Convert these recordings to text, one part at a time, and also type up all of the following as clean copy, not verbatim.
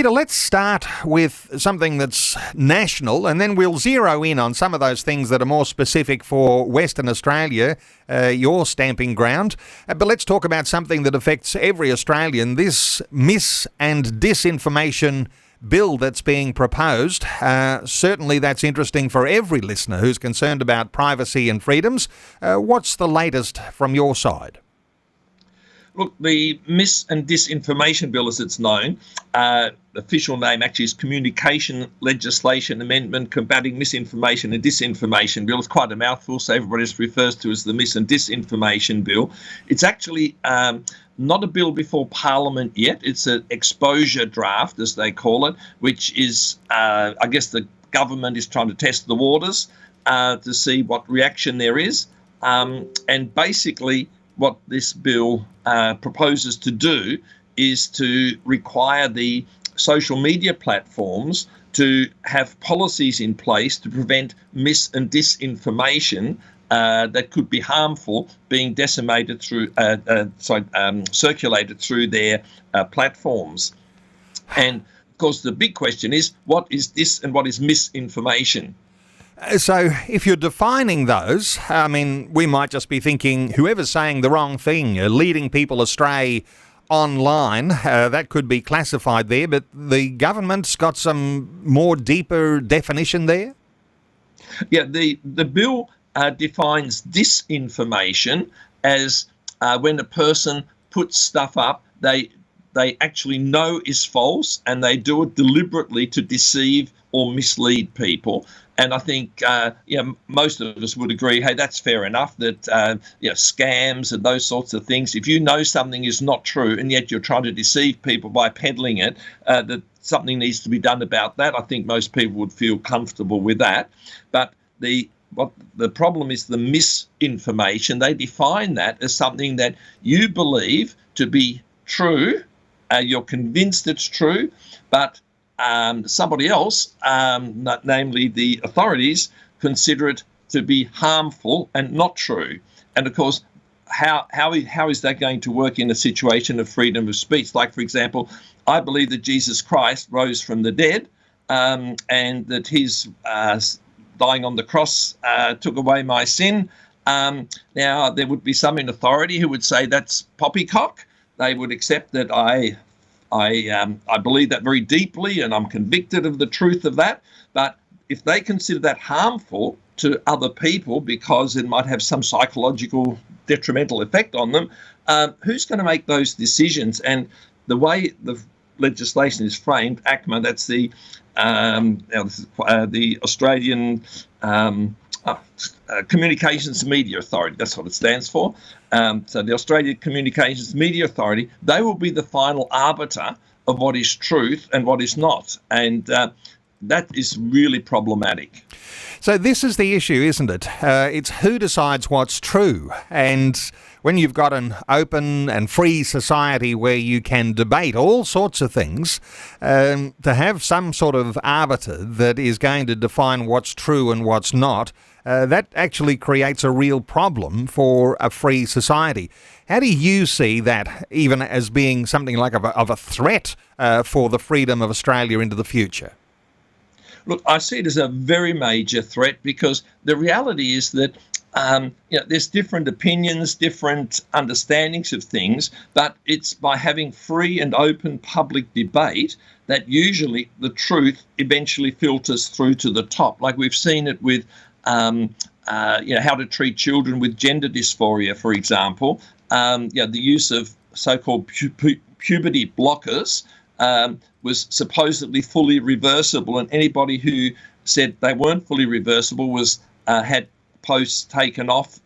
Peter, let's start with something that's national, and then we'll zero in on some of those things that are more specific for Western Australia, your stamping ground. But let's talk about something that affects every Australian, this mis- and disinformation bill that's being proposed. Certainly that's interesting for every listener who's concerned about privacy and freedoms. What's the latest from your side? Look, the Mis- and Disinformation Bill, as it's known, official name actually is Communication Legislation Amendment Combating Misinformation and Disinformation Bill. It's quite a mouthful, so everybody just refers to it as the Mis- and Disinformation Bill. It's actually not a bill before Parliament yet. It's an exposure draft, as they call it, which is, I guess the government is trying to test the waters to see what reaction there is. And basically, what this bill proposes to do is to require the social media platforms to have policies in place to prevent mis- and disinformation that could be harmful being disseminated through, circulated through their platforms. And of course, the big question is, what is dis and what is misinformation? So if you're defining those, I mean, we might just be thinking whoever's saying the wrong thing, leading people astray online, that could be classified there, but the government's got some more deeper definition there? Yeah, the bill defines disinformation as when a person puts stuff up they actually know is false and they do it deliberately to deceive or mislead people. And I think most of us would agree, hey, that's fair enough, that scams and those sorts of things, if you know something is not true and yet you're trying to deceive people by peddling it, that something needs to be done about that. I think most people would feel comfortable with that. But the problem is the misinformation. They define that as something that you believe to be true, you're convinced it's true, but somebody else, namely the authorities, consider it to be harmful and not true. And of course, how is that going to work in a situation of freedom of speech? Like, for example, I believe that Jesus Christ rose from the dead, and that his dying on the cross took away my sin. Now, there would be some in authority who would say that's poppycock. They would accept that I believe that very deeply and I'm convicted of the truth of that. But if they consider that harmful to other people because it might have some psychological detrimental effect on them, who's going to make those decisions? And the way the legislation is framed, ACMA, that's the Australian Communications Media Authority, that's what it stands for. So the Australian Communications Media Authority, they will be the final arbiter of what is truth and what is not. And that is really problematic. So this is the issue, isn't it? It's who decides what's true. And when you've got an open and free society where you can debate all sorts of things, to have some sort of arbiter that is going to define what's true and what's not, that actually creates a real problem for a free society. How do you see that even as being something like of a threat for the freedom of Australia into the future? Look, I see it as a very major threat because the reality is that there's different opinions, different understandings of things, but it's by having free and open public debate that usually the truth eventually filters through to the top. Like we've seen it with how to treat children with gender dysphoria, for example. The use of so-called puberty blockers was supposedly fully reversible, and anybody who said they weren't fully reversible was had posts taken off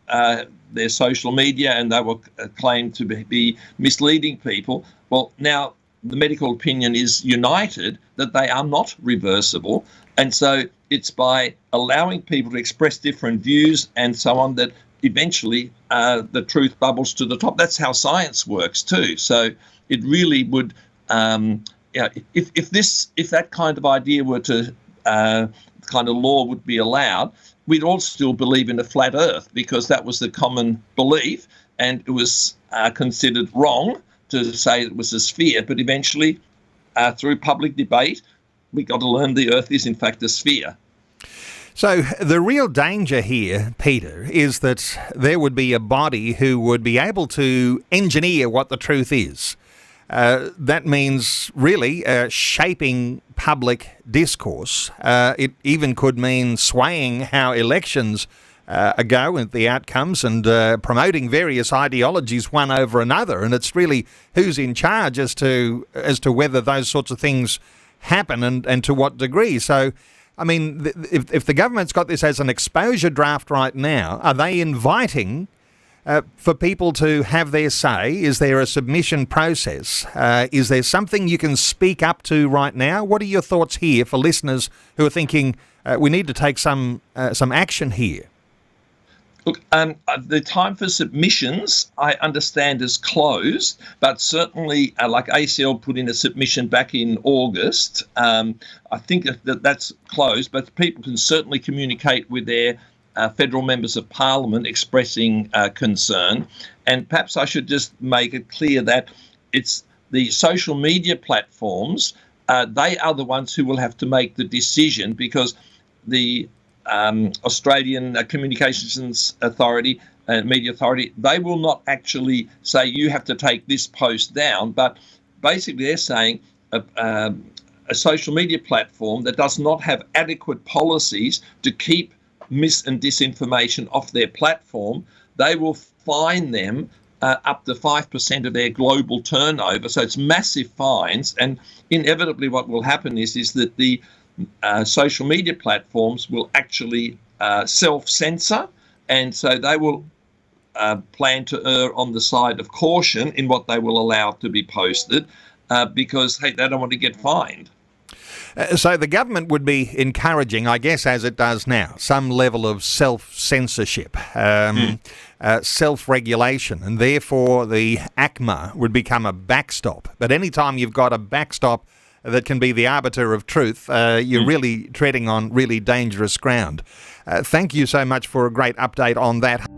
their social media and they were claimed to be misleading people. Well, now the medical opinion is united that they are not reversible, and so it's by allowing people to express different views and so on that eventually the truth bubbles to the top. That's how science works too. So it really would if that kind of idea were to kind of law would be allowed, we'd all still believe in a flat earth because that was the common belief, and it was considered wrong to say it was a sphere. But eventually through public debate. We've got to learn the Earth is in fact a sphere. So the real danger here, Peter, is that there would be a body who would be able to engineer what the truth is. That means really shaping public discourse. It even could mean swaying how elections go and the outcomes, and promoting various ideologies one over another. And it's really who's in charge as to whether those sorts of things happen and to what degree. So, I mean, if the government's got this as an exposure draft right now, are they inviting for people to have their say? Is there a submission process? Is there something you can speak up to right now? What are your thoughts here for listeners who are thinking we need to take some action here? Look, the time for submissions, I understand, is closed, but certainly, like ACL put in a submission back in August, I think that's closed, but people can certainly communicate with their federal members of parliament expressing concern. And perhaps I should just make it clear that it's the social media platforms, they are the ones who will have to make the decision, because the Australian Communications Authority and Media Authority, they will not actually say you have to take this post down, but basically they're saying a social media platform that does not have adequate policies to keep mis and disinformation off their platform, they will fine them up to 5% of their global turnover. So it's massive fines, and inevitably what will happen is that the social media platforms will actually self-censor, and so they will plan to err on the side of caution in what they will allow to be posted, because, hey, they don't want to get fined. So the government would be encouraging, I guess, as it does now, some level of self-censorship, self-regulation, and therefore the ACMA would become a backstop. But anytime you've got a backstop that can be the arbiter of truth, you're really treading on really dangerous ground. Thank you so much for a great update on that.